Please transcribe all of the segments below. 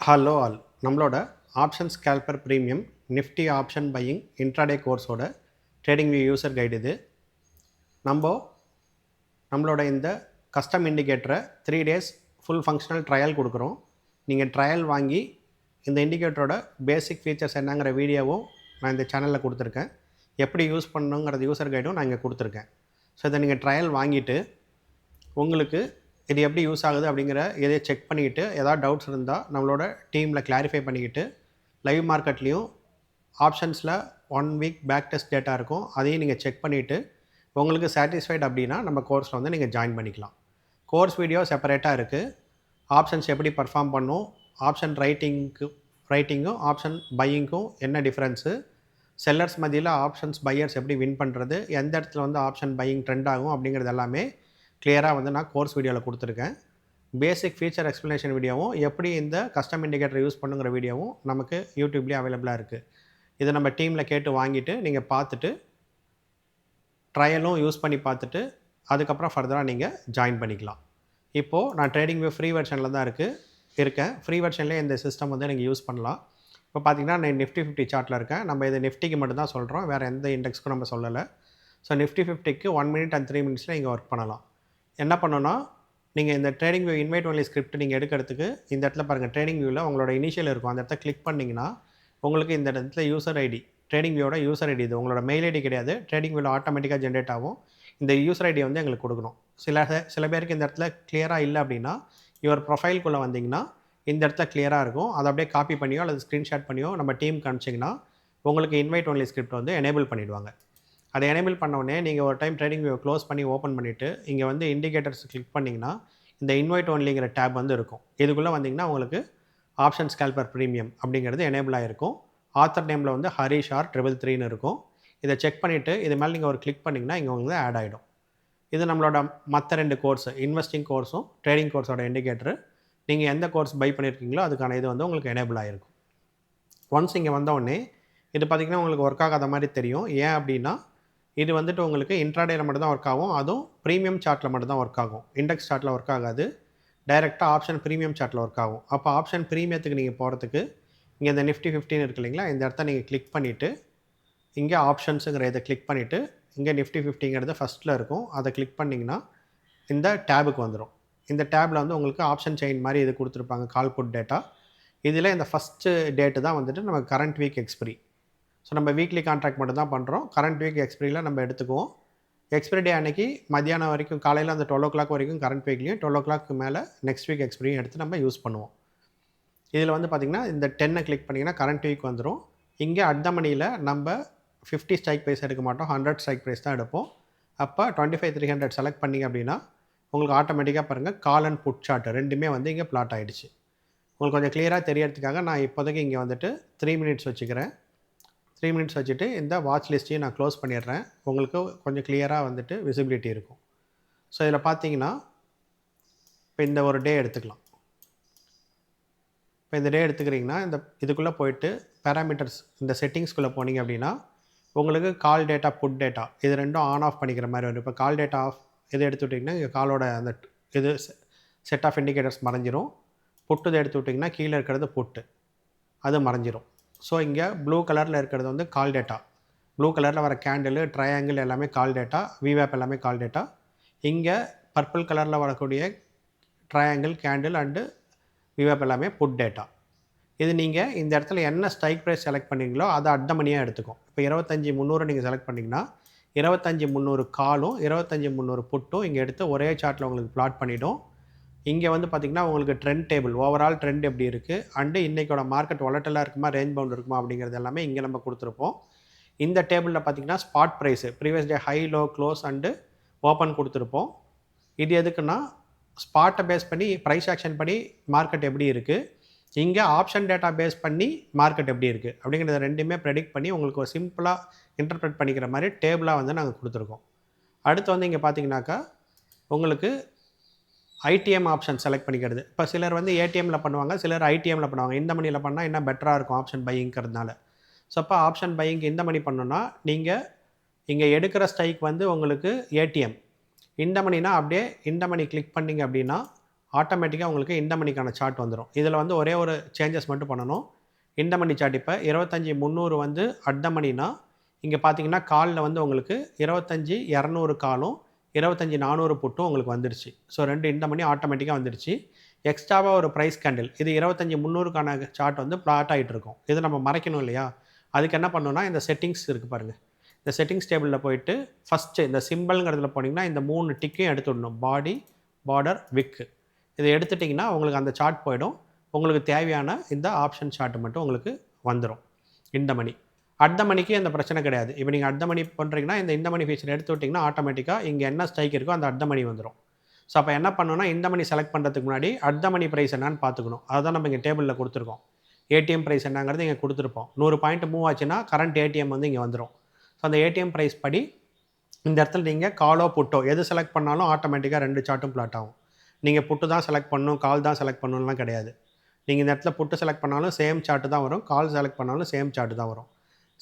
Hello all, நம்மளோட option scalper premium nifty option buying intraday கோர்ஸோட TradingView user guide இது. நம்மளோட இந்த கஸ்டம் இண்டிகேட்டரை 3 days ஃபுல் ஃபங்க்ஷனல் ட்ரையல் கொடுக்குறோம். நீங்கள் ட்ரையல் வாங்கி இந்த இண்டிகேட்டரோட பேசிக் ஃபீச்சர்ஸ் என்னங்கிற வீடியோவும் நான் இந்த சேனலில் கொடுத்துருக்கேன். எப்படி யூஸ் பண்ணணுங்கிறது யூசர் கைடும் நான் இங்கே கொடுத்துருக்கேன். ஸோ இதை நீங்கள் ட்ரையல் வாங்கிட்டு உங்களுக்கு இது எப்படி யூஸ் ஆகுது அப்படிங்கிற இதை செக் பண்ணிக்கிட்டு ஏதாவது டவுட்ஸ் இருந்தால் நம்மளோட டீமில் கிளாரிஃபை பண்ணிக்கிட்டு லைவ் மார்க்கெட்லேயும் ஆப்ஷன்ஸில் 1 week பேக் டெஸ்ட் டேட்டா இருக்கும், அதையும் நீங்கள் செக் பண்ணிவிட்டு உங்களுக்கு சாட்டிஸ்ஃபைட் அப்படின்னா நம்ம கோர்ஸில் வந்து நீங்கள் ஜாயின் பண்ணிக்கலாம். கோர்ஸ் வீடியோ செப்பரேட்டாக இருக்குது. ஆப்ஷன்ஸ் எப்படி பர்ஃபார்ம் பண்ணும், ஆப்ஷன் ரைட்டிங்கும் ஆப்ஷன் பையிங்க்கும் என்ன டிஃப்ரென்ஸு, செல்லர்ஸ் மத்தியில் ஆப்ஷன்ஸ் பையர்ஸ் எப்படி வின் பண்ணுறது, எந்த இடத்துல வந்து ஆப்ஷன் பையிங் ட்ரெண்ட் ஆகும் அப்படிங்கிறது எல்லாமே கிளியராக வந்து நான் கோர்ஸ் வீடியோவில் கொடுத்துருக்கேன். பேசிக் ஃபீச்சர் எக்ஸ்ப்ளனேஷன் வீடியோவும் எப்படி இந்த கஸ்டம் இண்டிகேட்டர் யூஸ் பண்ணுங்கிற வீடியோவும் நமக்கு யூடியூப்லேயே அவைலபிளாக இருக்குது. இதை நம்ம டீமில் கேட்டு வாங்கிட்டு நீங்கள் பார்த்துட்டு ட்ரையலும் யூஸ் பண்ணி பார்த்துட்டு அதுக்கப்புறம் ஃபர்தராக நீங்கள் ஜாயின் பண்ணிக்கலாம். இப்போது நான் ட்ரேடிங்வியூ ஃப்ரீ வெர்ஷனில் தான் இருக்கேன். ஃப்ரீ வெர்ஷன்லேயே இந்த சிஸ்டம் வந்து நீங்கள் யூஸ் பண்ணலாம். இப்போ பார்த்தீங்கன்னா நான் நிஃப்டி 50 சார்ட்டில் இருக்கேன். நம்ம இது நிஃப்டிக்கு மட்டும்தான் சொல்கிறோம், வேறு எந்த இண்டெக்ஸ்க்கும் நம்ம சொல்லலை. ஸோ நிஃப்டி 50க்கு 1 minute and 3 minutes நீங்கள் ஒர்க் பண்ணலாம். என்ன பண்ணணும்னா, நீங்கள் இந்த ட்ரேடிங்வியூ இன்வைட் ஒன்லி ஸ்கிரிப்ட் நீங்கள் எடுக்கிறதுக்கு இந்த இடத்துல பாருங்கள், ட்ரேடிங்வியூவில் உங்களோட இனிஷியல் இருக்கும், அந்த இடத்த கிளிக் பண்ணிங்கன்னா உங்களுக்கு இந்த இடத்துல யூசர் ஐடி, ட்ரேடிங்வியூவோட யூசர் ஐடி, இது உங்களோட மெயில் ஐடி கிடையாது, ட்ரேடிங்வியூவில் ஆட்டோமேட்டிக்காக ஜென்ரேட் ஆகும். இந்த யூசர் ஐடியை வந்து எங்களுக்கு கொடுக்கணும். சில பேருக்கு இந்த இடத்துல கிளியராக இல்லை அப்படின்னா யுவர் ப்ரொஃபைல்குள்ளே வந்தீங்கன்னா இந்த இடத்துல கிளியராக இருக்கும். அதை அப்படியே காப்பி பண்ணியோ அல்லது ஸ்க்ரீன்ஷாட் பண்ணியோ நம்ம டீமுக்கு அனுப்பிச்சிங்கன்னா உங்களுக்கு இன்வைட் ஒன்லி ஸ்கிரிப்ட் வந்து எனேபிள் பண்ணிவிடுவாங்க. அதை எனேபிள் பண்ணோடனே நீங்கள் ஒரு டைம் ட்ரேடிங்வியூ க்ளோஸ் பண்ணி ஓப்பன் பண்ணிவிட்டு இங்கே வந்து இண்டிகேட்டர்ஸ் கிளிக் பண்ணிங்கன்னா இந்த இன்வைட் ஒன்லிங்கிற டேப் வந்து இருக்கும். இதுக்குள்ளே வந்தீங்கன்னா உங்களுக்கு ஆப்ஷன் ஸ்கேல்பர் ப்ரீமியம் அப்படிங்கிறது எனேபிள் ஆகிருக்கும். ஆத்தர் நேமில் வந்து ஹரீஷ் ஆர் 333 இருக்கும். இதை செக் பண்ணிவிட்டு இது மேலே நீங்கள் ஒரு கிளிக் பண்ணிங்கன்னா இங்கே உங்களுக்கு ஆட் ஆகிடும். இது நம்மளோட மற்ற 2 கோர்ஸ், இன்வெஸ்டிங் கோர்ஸும் ட்ரேடிங் கோர்ஸோட இண்டிகேட்டரு. நீங்கள் எந்த கோர்ஸ் பை பண்ணியிருக்கீங்களோ அதுக்கான இது வந்து உங்களுக்கு எனேபிள் ஆகிருக்கும். ஒன்ஸ் இங்கே வந்தோடனே இது பார்த்திங்கன்னா உங்களுக்கு ஒர்க் ஆகாத மாதிரி தெரியும். ஏன் அப்படின்னா இது வந்துட்டு உங்களுக்கு இன்ட்ராடேயில் மட்டும் தான் ஒர்க் ஆகும், அதுவும் ப்ரீமியம் சார்ட்டில் மட்டும் தான் ஒர்க் ஆகும். இண்டெக்ஸ் சார்ட்டில் ஒர்க் ஆகாது, டைரெக்டாக ஆப்ஷன் ப்ரீமியம் சார்ட்டில் ஒர்க் ஆகும். அப்போ ஆப்ஷன் ப்ரீமியத்துக்கு நீங்கள் போகிறதுக்கு இங்கே இந்த நிஃப்டி 15 இருக்கு இல்லைங்களா, இந்த இடத்த நீங்கள் கிளிக் பண்ணிவிட்டு இங்கே ஆப்ஷன்ஸுங்கிற இதை கிளிக் பண்ணிவிட்டு இங்கே நிஃப்டி 50ங்கிறது ஃபஸ்ட்டில் இருக்கும், அதை கிளிக் பண்ணிங்கன்னா இந்த டேபுக்கு வந்துடும். இந்த டேபில் வந்து உங்களுக்கு ஆப்ஷன் செயின் மாதிரி இது கொடுத்துருப்பாங்க, கால் புட் டேட்டா. இதில் இந்த ஃபஸ்ட்டு டேட்டு தான் வந்துட்டு நம்ம கரண்ட் வீக் எக்ஸ்பிரி. ஸோ நம்ம வீக்லி கான்ட்ராக்ட் மட்டும் தான் பண்ணுறோம். கரண்ட் வீக் எக்ஸ்பிரியில் நம்ம எடுத்துக்குவோம். எக்ஸ்பிரி டே அன்றைக்கி மத்தியானம் வரைக்கும், காலையில் அந்த 12 o'clock வரைக்கும் கரண்ட் வீக்லேயும் 12 o'clock மேலே நெக்ஸ்ட் வீக் எக்ஸ்பிரியும் எடுத்து நம்ம யூஸ் பண்ணுவோம். இதில் வந்து பார்த்திங்கன்னா இந்த 10 கிளிக் பண்ணிங்கன்னா கரண்ட் வீக் வந்துடும். இங்கே அட் மணியில் நம்ம 50 ஸ்ட்ரைக் ப்ரைஸ் எடுக்க மாட்டோம், 100 ஸ்ட்ரைக் ப்ரைஸ் தான் எடுப்போம். அப்போ 25,300 செலக்ட் பண்ணிங்க அப்படின்னா உங்களுக்கு ஆட்டோமேட்டிக்காக பாருங்கள் கால் அண்ட் புட் சார்ட் ரெண்டுமே வந்து இங்கே பிளாட் ஆகிடுச்சு. உங்களுக்கு கொஞ்சம் கிளியராக தெரியறதுக்காக நான் இப்போதைக்கு இங்கே வந்துட்டு 3 minutes வச்சுக்கிறேன். 3 minutes வச்சுட்டு இந்த வாட்ச் லிஸ்ட்டையும் நான் க்ளோஸ் பண்ணிடுறேன். உங்களுக்கு கொஞ்சம் கிளியராக வந்துட்டு விசிபிலிட்டி இருக்கும். ஸோ இதில் பார்த்தீங்கன்னா இப்போ இந்த ஒரு டே எடுத்துக்கலாம். இப்போ இந்த டே எடுத்துக்கிறீங்கன்னா இந்த இதுக்குள்ளே போயிட்டு பேராமீட்டர்ஸ் இந்த செட்டிங்ஸ்குள்ளே போனீங்க அப்படின்னா உங்களுக்கு கால் டேட்டா புட் டேட்டா இது ரெண்டும் ஆன் ஆஃப் பண்ணிக்கிற மாதிரி வரும். இப்போ கால் டேட்டா ஆஃப் இது எடுத்துக்கிட்டிங்கன்னா இங்கே காலோட அந்த இது செட் ஆஃப் இண்டிகேட்டர்ஸ் மறைஞ்சிரும். புட்டு இதை எடுத்து விட்டிங்கன்னா கீழே இருக்கிறது புட்டு, அது மறைஞ்சிரும். ஸோ இங்கே ப்ளூ கலரில் இருக்கிறது வந்து கால் டேட்டா, ப்ளூ கலரில் வர கேண்டில் ட்ரையாங்கிள் எல்லாமே கால் டேட்டா, விவேப் எல்லாமே கால் டேட்டா. இங்கே பர்பிள் கலரில் வரக்கூடிய ட்ரையாங்கிள் கேண்டில் அண்டு விவேப் எல்லாமே புட் டேட்டா. இது நீங்கள் இந்த இடத்துல என்ன ஸ்ட்ரைக் ப்ரைஸ் செலக்ட் பண்ணிங்களோ அதை அட் மணியாக எடுத்துக்கும். இப்போ 25,300 நீங்கள் செலக்ட் பண்ணிங்கன்னா 25,300 காலும் 25,300 புட்டும் இங்கே எடுத்து ஒரே சார்ட்டில் உங்களுக்கு பிளாட் பண்ணிவிடும். இங்கே வந்து பார்த்திங்கன்னா உங்களுக்கு ட்ரெண்ட் டேபிள், ஓவரால் ட்ரெண்ட் எப்படி இருக்குது அண்டு இன்றைக்கோட மார்க்கெட் வாலட்டிலாக இருக்குமா ரேஞ்ச் பவுண்ட் இருக்குமா அப்படிங்கிறது எல்லாமே இங்கே நம்ம கொடுத்துருப்போம். இந்த டேபிளில் பார்த்திங்கன்னா spot price previous day high low close and open கொடுத்துருப்போம். இது எதுக்குன்னா ஸ்பாட்டை பேஸ் பண்ணி ப்ரைஸ் ஆக்ஷன் படி மார்க்கெட் எப்படி இருக்குது, இங்கே ஆப்ஷன் டேட்டா பேஸ் பண்ணி மார்க்கெட் எப்படி இருக்குது அப்படிங்கிறத ரெண்டுமே ப்ரெடிக்ட் பண்ணி உங்களுக்கு ஒரு சிம்பிளாக இன்டர்பிரேட் பண்ணிக்கிற மாதிரி டேபிளாக வந்து நாங்கள் கொடுத்துருக்கோம். அடுத்து வந்து இங்கே பார்த்திங்கனாக்கா உங்களுக்கு ஐடிஎம் ஆப்ஷன் செலக்ட் பண்ணிக்கிறது. இப்போ சிலர் வந்து ஏடிஎம்மில் பண்ணுவாங்க, சிலர் ஐடிஎம்மில் பண்ணுவாங்க. இந்த மணியில் பண்ணால் இன்னும் பெட்டராக இருக்கும் ஆப்ஷன் பையிங்கிறதுனால. ஸோ அப்போ ஆப்ஷன் பையிங் இந்த மணி பண்ணணுன்னா நீங்கள் இங்கே எடுக்கிற ஸ்ட்ரைக் வந்து உங்களுக்கு ஏடிஎம், இந்த மணினா அப்படியே இந்த மணி கிளிக் பண்ணிங்க அப்படின்னா ஆட்டோமேட்டிக்காக உங்களுக்கு இந்த மணிக்கான சார்ட் வந்துடும். இதில் வந்து ஒரே ஒரு சேஞ்சஸ் மட்டும் பண்ணணும். இந்த மணி சார்ட் இப்போ 25,300 வந்து அட் த மணினா, இங்கே பார்த்தீங்கன்னா காலில் வந்து உங்களுக்கு 25,200 காலும் 25,400 புட்டும் உங்களுக்கு வந்துடுச்சு. ஸோ 2 இந்த மணி ஆட்டோமேட்டிக்காக வந்துடுச்சு. எக்ஸ்ட்ராவாக ஒரு ப்ரைஸ் கேண்டில் இது 25,300க்கான சார்ட் வந்து பிளாட் ஆகிட்டு இருக்கும். இது நம்ம மறைக்கணும் இல்லையா? அதுக்கு என்ன பண்ணணும்னா இந்த செட்டிங்ஸ் இருக்குது பாருங்கள். இந்த செட்டிங்ஸ் டேபிளில் போயிட்டு ஃபஸ்ட்டு இந்த சிம்பிள்ங்கிறதுல போனீங்கன்னா இந்த 3 டிக்கையும் எடுத்துடணும். பாடி, பார்டர், விக்கு இதை எடுத்துட்டிங்கன்னா உங்களுக்கு அந்த சார்ட் போயிடும். உங்களுக்கு தேவையான இந்த ஆப்ஷன் சார்ட் மட்டும் உங்களுக்கு வந்துடும். இந்த மணி அட் த மணிக்கு அந்த பிரச்சனை கிடையாது. இப்போ நீங்கள் அட் த மணி பண்ணுறீங்கன்னா இந்த மணி ஃபீச்சர் எடுத்து விட்டிங்கன்னா ஆட்டோமேட்டிக்காக இங்கே என்ன ஸ்ட்ரைக் இருக்கோ அந்த அட் த மணி வந்துடும். ஸோ அப்போ என்ன பண்ணணும்னா இந்த மணி செலக்ட் பண்ணுறதுக்கு முன்னாடி அட் த மணி ப்ரைஸ் என்னன்னு பார்த்துக்கணும். அதுதான் நம்ம இங்கே டேபிளில் கொடுத்துருக்கோம். ஏடிஎம் ப்ரைஸ் என்னங்கிறது இங்கே கொடுத்துருப்போம். 100 பாயிண்ட் மூவ் ஆச்சுன்னா கரண்ட் ஏடிஎம் வந்து இங்கே வந்துடும். ஸோ அந்த ஏடிஎம் ப்ரைஸ் படி இந்த இடத்துல நீங்கள் காலோ புட்டோ எது செலக்ட் பண்ணாலும் ஆட்டோமேட்டிக்காக 2 சார்ட்டும் பிளாட் ஆகும். நீங்கள் புட்டு தான் செலக்ட் பண்ணணும், கால் தான் செலக்ட் பண்ணணும்லாம் கிடையாது. நீங்கள் இந்த இடத்துல புட்டு செலக்ட் பண்ணாலும் சேம் சார்ட்டு தான் வரும், கால் செலக்ட் பண்ணாலும் சேம் சார்ட்டு தான் வரும்.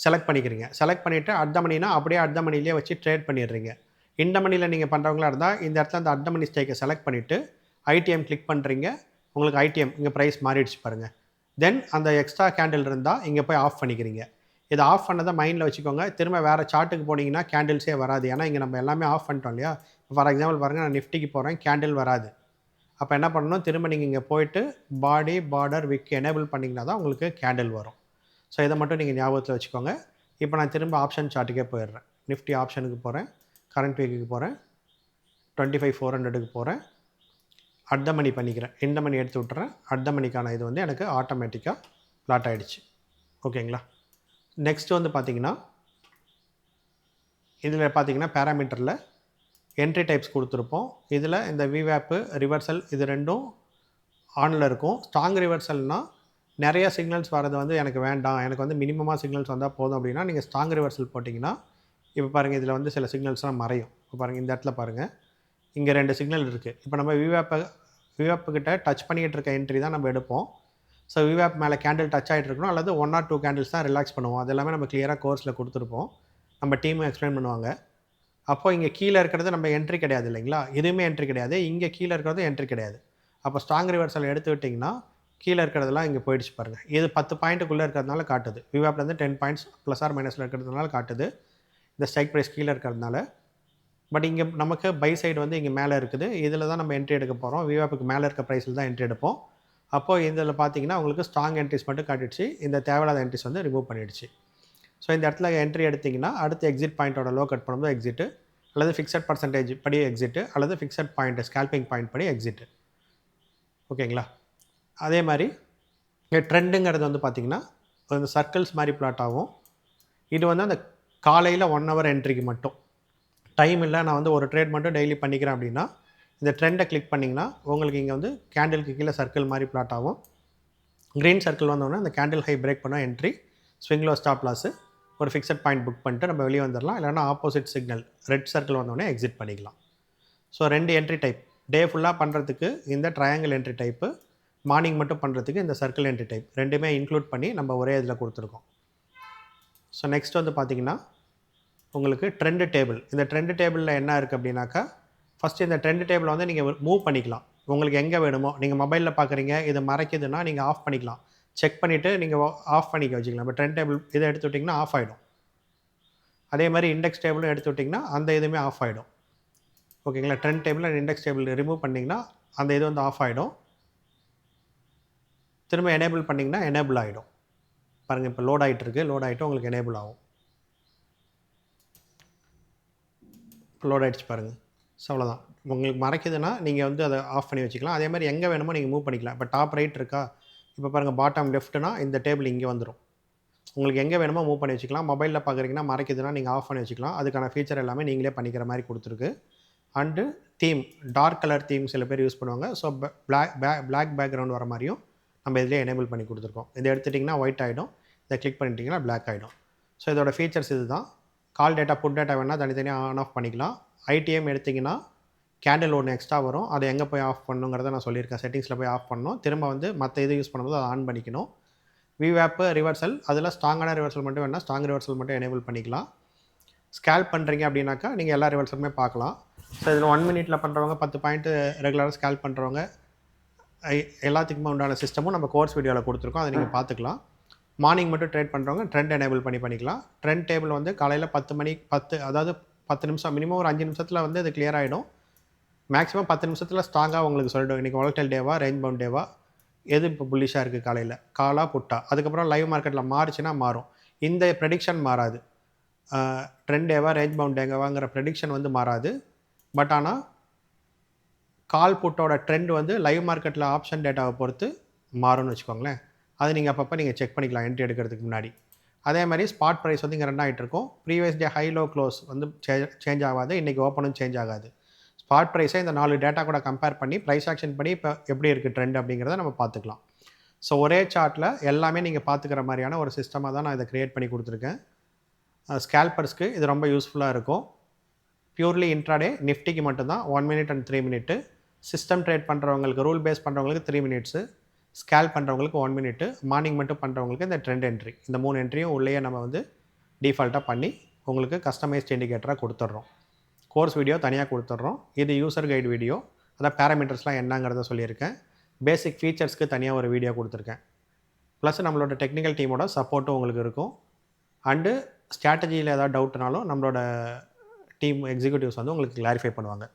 செலக்ட் பண்ணிக்கிறீங்க. செலக்ட் பண்ணிவிட்டு அட் த மணினா அப்படியே அட் த மணிலேயே வச்சு ட்ரேட் பண்ணிடுறீங்க. இந்த மணியில் நீங்கள் பண்ணுறவங்களா இருந்தால் இந்த இடத்துல அந்த அட் த மணி ஸ்ட்ரைக்கை செலக்ட் பண்ணிவிட்டு ஐடிஎம் கிளிக் பண்ணுறீங்க. உங்களுக்கு ஐடிஎம் இங்கே ப்ரைஸ் மாறிடுச்சு பாருங்கள். தென் அந்த எக்ஸ்ட்ரா கேண்டில் இருந்தால் இங்கே போய் ஆஃப் பண்ணிக்கிறீங்க. இதை ஆஃப் பண்ணதை மைண்டில் வச்சுக்கோங்க. திரும்ப வேறு சார்ட்டுக்கு போனீங்கன்னா கேண்டில்ஸே வராது. ஏன்னா இங்கே நம்ம எல்லாமே ஆஃப் பண்ணிட்டோம் இல்லையா? ஃபார் எக்ஸாம்பிள் பாருங்கள், நான் நிஃப்டிக்கு போகிறேன், கேண்டில் வராது. அப்போ என்ன பண்ணணும், திரும்ப நீங்கள் இங்கே போயிட்டு பாடி, பார்டர், விக் எனேபிள் பண்ணிங்கன்னா தான் உங்களுக்கு கேண்டில் வரும். ஸோ இதை மட்டும் நீங்கள் ஞாபகத்தில் வச்சுக்கோங்க. இப்போ நான் திரும்ப ஆப்ஷன் சார்ட்டுக்கே போயிடுறேன். நிஃப்டி ஆப்ஷனுக்கு போகிறேன், கரண்ட் வீக்குக்கு போகிறேன், 25,400க்கு போகிறேன், அட் த மணி பண்ணிக்கிறேன். இந்த மணி எடுத்து விட்டுறேன். அட் த மணிக்கான இது வந்து எனக்கு ஆட்டோமேட்டிக்காக பிளாட் ஆகிடுச்சு. ஓகேங்களா? நெக்ஸ்ட் வந்து பார்த்தீங்கன்னா இதில் பார்த்தீங்கன்னா பேராமீட்டரில் என்ட்ரி டைப்ஸ் கொடுத்துருப்போம். இதில் இந்த விவேப்பு, ரிவர்சல் இது ரெண்டும் ஆனில் இருக்கும். ஸ்ட்ராங் ரிவர்சல்னால் நிறைய சிக்னல்ஸ் வரது வந்து எனக்கு வேண்டாம், எனக்கு வந்து மினிமமாக சிக்னல்ஸ் வந்தால் போதும் அப்படின்னா நீங்கள் ஸ்ட்ராங் ரிவர்சல் போட்டிங்கன்னா இப்போ பாருங்கள் இதில் வந்து சில சிக்னல்ஸ்லாம் மறையும். இப்போ பாருங்கள் இந்த இடத்துல பாருங்கள், இங்கே 2 சிக்னல் இருக்குது. இப்போ நம்ம விவேப்புக்கிட்ட டச் பண்ணிகிட்டு இருக்க என்ட்ரி தான் நம்ம எடுப்போம். ஸோ விவேப் மேலே கேண்டில் டச் ஆகிட்டு இருக்கணும், அல்லது 1 or 2 கேண்டில்ஸ் தான் ரிலாக்ஸ் பண்ணுவோம். அது எல்லாமே நம்ம கிளியராக கோர்ஸில் கொடுத்துருப்போம். நம்ம டீமும் எக்ஸ்பிளைன் பண்ணுவாங்க. அப்போ இங்கே கீழே இருக்கிறது நம்ம என்ட்ரி கிடையாது இல்லைங்களா? இதுவுமே என்ட்ரி கிடையாது. இங்கே கீழே இருக்கிறது என்ட்ரி கிடையாது. அப்போ ஸ்ட்ராங் ரிவர்சல் எடுத்து விட்டிங்கன்னா கீழே இருக்கிறதெல்லாம் இங்கே போயிடுச்சு பாருங்கள். இது 10 பாயிண்ட்டுக்குள்ளே இருக்கிறதுனால காட்டுது. விவேப்லேருந்து 10 பாயிண்ட்ஸ் ப்ளஸ் ஆர் மைனஸில் இருக்கிறதுனால காட்டுது, இந்த ஸ்ட்ரைக் ப்ரைஸ் கீழே இருக்கிறதுனால. பட் இங்கே நமக்கு பை சைடு வந்து இங்கே மேலே இருக்குது. இதில் தான் நம்ம என்ட்ரி எடுக்க போகிறோம். விவேப்புக்கு மேலே இருக்க ப்ரைஸில் தான் என்ட்ரி எடுப்போம். அப்போது இதில் பார்த்தீங்கன்னா உங்களுக்கு ஸ்ட்ராங் என்ட்ரிஸ் மட்டும் காட்டிடுச்சு, இந்த தேவையில்லாத என்ட்ரிஸ் வந்து ரிமூவ் பண்ணிடுச்சு. ஸோ இந்த இடத்துல என்ட்ரி எடுத்திங்கன்னா அடுத்து எக்ஸிட் பாயிண்ட்டோட லோ கட் பண்ணும்போது எக்ஸிட்டு, அல்லது ஃபிக்ஸட் பர்சன்டேஜ் படி எக்ஸிட்டு, அல்லது ஃபிக்ஸட் பாயிண்ட் ஸ்கேல்பிங் பாயிண்ட் படி எக்ஸிட்டு. ஓகேங்களா? அதே மாதிரி இங்கே ட்ரெண்டுங்கிறது வந்து பார்த்திங்கன்னா அந்த சர்க்கிள்ஸ் மாதிரி பிளாட் ஆகும். இது வந்து அந்த காலையில் 1 hour என்ட்ரிக்கு மட்டும். டைம் இல்லை, நான் வந்து ஒரு ட்ரேட் மட்டும் டெய்லி பண்ணிக்கிறேன் அப்படின்னா இந்த ட்ரெண்டை கிளிக் பண்ணிங்கன்னா உங்களுக்கு இங்கே வந்து கேண்டிலுக்கு கீழே சர்க்கிள் மாதிரி பிளாட் ஆகும். க்ரீன் சர்க்கிள் வந்தோடனே அந்த கேண்டில் ஹை பிரேக் பண்ணால் entry, swing low stop loss, ஒரு ஃபிக்ஸட் பாயிண்ட் புக் பண்ணிட்டு நம்ம வெளியே வந்துடலாம். இல்லைனா ஆப்போசிட் சிக்னல் ரெட் சர்க்கிள் வந்தோடனே எக்ஸிட் பண்ணிக்கலாம். So 2 entry type. டே ஃபுல்லாக பண்ணுறதுக்கு இந்த ட்ரையாங்கிள் என்ட்ரி டைப்பு, மார்னிங் மட்டும் பண்ணுறதுக்கு இந்த சர்க்கிள் என்ட்ரி டைப், ரெண்டுமே இன்க்ளூட் பண்ணி நம்ம ஒரே இதில் கொடுத்துருக்கோம். ஸோ நெக்ஸ்ட் வந்து பார்த்திங்கன்னா உங்களுக்கு ட்ரெண்ட் டேபிள். இந்த ட்ரெண்ட் டேபிளில் என்ன இருக்குது அப்படின்னாக்கா, ஃபஸ்ட்டு இந்த ட்ரெண்ட் டேபிளை வந்து நீங்கள் மூவ் பண்ணிக்கலாம். உங்களுக்கு எங்கே வேணுமோ, நீங்கள் மொபைலில் பார்க்குறீங்க, இது மறைக்குதுன்னா நீங்கள் ஆஃப் பண்ணிக்கலாம். செக் பண்ணிவிட்டு நீங்கள் ஆஃப் பண்ணிக்க வச்சுக்கலாம். இப்போ ட்ரெண்ட் டேபிள் இதை எடுத்து விட்டிங்கன்னா ஆஃப் ஆகிடும். அதே மாதிரி இண்டெக்ஸ் டேபிளும் எடுத்து விட்டிங்கன்னா அந்த இதுவுமே ஆஃப் ஆகிடும். ஓகேங்களா? Trend table and index table remove பண்ணிங்கன்னா அந்த இது வந்து ஆஃப் ஆகிடும். திரும்ப எனேபிள் பண்ணிங்கன்னா எனேபிள் ஆகிடும். பாருங்கள் இப்போ லோட் ஆகிட்டு இருக்குது, லோட் ஆகிட்டு உங்களுக்கு எனேபிள் ஆகும். லோட் ஆகிடுச்சு பாருங்கள். ஸோ அவ்வளோதான். உங்களுக்கு மறைக்குதுன்னா நீங்கள் வந்து அதை ஆஃப் பண்ணி வச்சுக்கலாம். அதே மாதிரி எங்கே வேணுமோ நீங்கள் மூவ் பண்ணிக்கலாம். இப்போ டாப் ரைட் இருக்கா, இப்போ பாருங்கள் பாட்டம் லெஃப்ட்னா இந்த டேபிள் இங்கே வந்துடும். உங்களுக்கு எங்கே வேணுமோ மூவ் பண்ணி வச்சுக்கலாம். மொபைலில் பார்க்குறீங்கன்னா மறைக்குதுன்னா நீங்கள் ஆஃப் பண்ணி வச்சுக்கலாம். அதுக்கான ஃபீச்சர் எல்லாமே நீங்களே பண்ணிக்கிற மாதிரி கொடுத்துருக்கு. And theme, dark colour theme சில பேர் யூஸ் பண்ணுவாங்க. ஸோ பிளாக் பேக்ரவுண்ட் வர மாதிரியும் நம்ம இதிலே எனேபிள் பண்ணி கொடுத்துருக்கோம். இதை எடுத்துட்டிங்கன்னா ஒயிட் ஆகிடும், இதை கிளிக் பண்ணிட்டீங்கன்னா பிளாக் ஆகிடும். ஸோ இதோட ஃபீச்சர்ஸ் இது தான். கால் டேட்டா, புட் டேட்டா வேணால் தனித்தனியாக ஆன் ஆஃப் பண்ணிக்கலாம். ஐடிஎம் எடுத்திங்கன்னா கேண்டில் ஒன்று எக்ஸ்ட்ரா வரும், அதை எங்கே போய் ஆஃப் பண்ணணுங்கிறத நான் சொல்லியிருக்கேன். செட்டிங்ஸில் போய் ஆஃப் பண்ணணும். திரும்ப வந்து மற்ற இது யூஸ் பண்ணும்போது அதை ஆன் பண்ணிக்கணும். விவேப்பு, ரிவர்சல், அதில் ஸ்ட்ராங்கான ரிவர்சல் மட்டும் வேணால் ஸ்ட்ராங் ரிவர்சல் மட்டும் எனேபிள் பண்ணிக்கலாம். ஸ்கேல்ப் பண்ணுறீங்க அப்படின்னாக்கா நீங்கள் எல்லா ரிவர்சலுமே பார்க்கலாம். ஸோ இதில் 1 minute பண்ணுறவங்க 10 பாயிண்ட்டு ரெகுலராக ஸ்கேல்ப் பண்ணுறவங்க எல்லாத்துக்குமே உண்டான சிஸ்டமும் நம்ம கோர்ஸ் வீடியோவில் கொடுத்துருக்கோம். அதை நீங்கள் பார்த்துக்கலாம். மார்னிங் மட்டும் ட்ரேட் பண்ணுறவங்க ட்ரெண்ட் எனேபிள் பண்ணிக்கலாம். ட்ரெண்ட் டேபிள் வந்து காலையில் 10 மணி 10 அதாவது 10 நிமிஷம் மினிமம் ஒரு 5 நிமிஷத்தில் வந்து அது கிளியர் ஆகிடும். மேக்ஸிமம் 10 நிமிஷத்தில் ஸ்ட்ராங்காக உங்களுக்கு சொல்லிடும் இன்றைக்கி வாலடைல் டேவா ரேஞ்ச் பவுண்ட் டேவா எது இப்போ புல்லிஷாக இருக்குது காலையில் காலா புட்டா. அதுக்கப்புறம் லைவ் மார்க்கெட்டில் மாறுச்சுன்னா மாறும். இந்த ப்ரெடிக்ஷன் மாறாது. ட்ரெண்ட் டேவா ரேஞ்ச் பவுண்ட் டேவாங்கிற ப்ரெடிக்ஷன் வந்து மாறாது. பட் ஆனால் கால் புட்டோட ட்ரெண்ட் வந்து லைவ் மார்க்கெட்டில் ஆப்ஷன் டேட்டாவை பொறுத்து மாறும்னு வச்சுக்கோங்களேன். அது நீங்கள் அப்பப்போ நீங்கள் செக் பண்ணிக்கலாம் என்ட்ரி எடுக்கிறதுக்கு முன்னாடி. அதே மாதிரி ஸ்பாட் ப்ரைஸ் வந்து இங்கே ரன் ஆகிட்டு இருக்கும். Previous day high low close வந்து சேஞ்ச் ஆகாது. இன்றைக்கி ஓப்பனும் சேஞ்ச் ஆகாது. ஸ்பாட் ப்ரைஸை இந்த 4 டேட்டா கூட கம்பேர் பண்ணி ப்ரைஸ் ஆக்ஷன் பண்ணி இப்போ எப்படி இருக்குது ட்ரெண்ட் அப்படிங்கிறத நம்ம பார்த்துக்கலாம். ஸோ ஒரே சார்ட்டில் எல்லாமே நீங்கள் பார்த்துக்கிற மாதிரியான ஒரு சிஸ்டமாக தான் நான் இதை க்ரியேட் பண்ணி கொடுத்துருக்கேன். ஸ்கேல்பர்ஸ்க்கு இது ரொம்ப யூஸ்ஃபுல்லாக இருக்கும். பியூர்லி இன்ட்ராடே நிஃப்டிக்கு மட்டும்தான் 1 minute and 3 minute. System trade பண்ணுறவங்களுக்கு ரூல் பேஸ் பண்ணுறவங்களுக்கு 3 மினிட்ஸு. ஸ்கேல் பண்ணுறவங்களுக்கு 1 மினிட்டு. மார்னிங் மட்டும் பண்ணுறவங்களுக்கு இந்த ட்ரெண்ட் என்ட்ரி இந்த 3 என்ட்ரியும் உள்ளேயே நம்ம வந்து டிஃபால்ட்டாக பண்ணி உங்களுக்கு கஸ்டமைஸ்ட் இண்டிகேட்டராக கொடுத்துட்றோம். கோர்ஸ் வீடியோ தனியாக கொடுத்துட்றோம். இது யூசர் கைடு வீடியோ. அதான் பேராமீட்டர்ஸ்லாம் என்னங்கிறத சொல்லியிருக்கேன். பேசிக் ஃபீச்சர்ஸ்க்கு தனியாக ஒரு வீடியோ கொடுத்துருக்கேன். ப்ளஸ் நம்மளோட டெக்னிக்கல் டீமோட சப்போர்ட்டும் உங்களுக்கு இருக்கும். அண்டு ஸ்ட்ராட்டஜியில் ஏதாவது டவுட்னாலும் நம்மளோட டீம் எக்ஸிக்யூட்டிவ்ஸ் வந்து உங்களுக்கு கிளாரிஃபை பண்ணுவாங்க.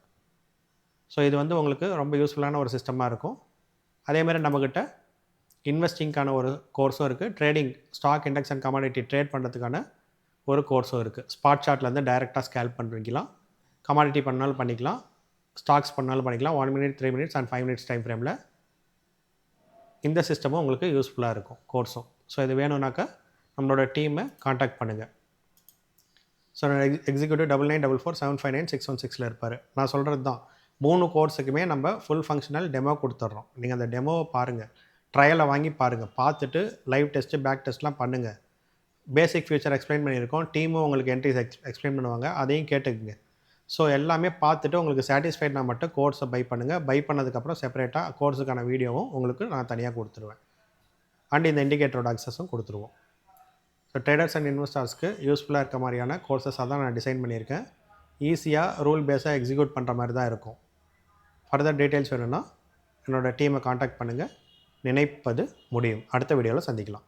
ஸோ இது வந்து உங்களுக்கு ரொம்ப யூஸ்ஃபுல்லான ஒரு சிஸ்டமாக இருக்கும். அதேமாதிரி நம்மக்கிட்ட இன்வெஸ்டிங்கான ஒரு கோர்ஸும் இருக்குது. Trading stock index and commodity trade பண்ணுறதுக்கான ஒரு கோர்ஸும் இருக்குது. ஸ்பாட் சார்ட்லேருந்து டைரெக்டாக ஸ்கேல் பண்ணிக்கலாம். கமாடிட்டி பண்ணாலும் பண்ணிக்கலாம். ஸ்டாக்ஸ் பண்ணாலும் பண்ணிக்கலாம். 1 minute 3 minutes and 5 minutes time ஃப்ரேமில் இந்த சிஸ்டமும் உங்களுக்கு யூஸ்ஃபுல்லாக இருக்கும் கோர்ஸும். ஸோ இது வேணும்னாக்கா நம்மளோட டீமை காண்டாக்ட் பண்ணுங்கள். ஸோ எக்ஸிக்யூட்டிவ் 9944759616 இருப்பார். நான் சொல்கிறது தான் 3 கோர்ஸுக்குமே நம்ம ஃபுல் ஃபங்க்ஷனல் டெமோ கொடுத்துட்றோம். நீங்கள் அந்த டெமோவை பாருங்கள், ட்ரையலை வாங்கி பாருங்கள், பார்த்துட்டு லைவ் டெஸ்ட்டு பேக் டெஸ்ட்லாம் பண்ணுங்கள். பேசிக் ஃபியூச்சர் எக்ஸ்பிளைன் பண்ணியிருக்கோம். டீமும் உங்களுக்கு என்ட்ரிஸ் எக்ஸ்பிளைன் பண்ணுவாங்க, அதையும் கேட்டுக்குங்க. ஸோ எல்லாமே பார்த்துட்டு உங்களுக்கு சாட்டிஸ்ஃபைட்னா மட்டும் கோர்ஸை பை பண்ணுங்கள். பை பண்ணதுக்கப்புறம் செப்பரேட்டாக கோர்ஸுக்கான வீடியோவும் உங்களுக்கு நான் தனியாக கொடுத்துருவேன். அண்ட் இந்த இண்டிகேட்டரோட அக்சஸும் கொடுத்துருவோம். ஸோ ட்ரேடர்ஸ் அண்ட் இன்வெஸ்டர்ஸ்க்கு யூஸ்ஃபுல்லாக இருக்க மாதிரியான கோர்ஸஸாக தான் நான் டிசைன் பண்ணியிருக்கேன். ஈஸியாக ரூல் பேஸாக எக்ஸிக்யூட் பண்ணுற மாதிரி தான் இருக்கும். ஃபர்தர் டீட்டெயில்ஸ் வேணும்னா என்னோடய டீமை காண்டாக்ட் பண்ணுங்கள். நினைப்பது முடியும். அடுத்த வீடியோவில் சந்திக்கலாம்.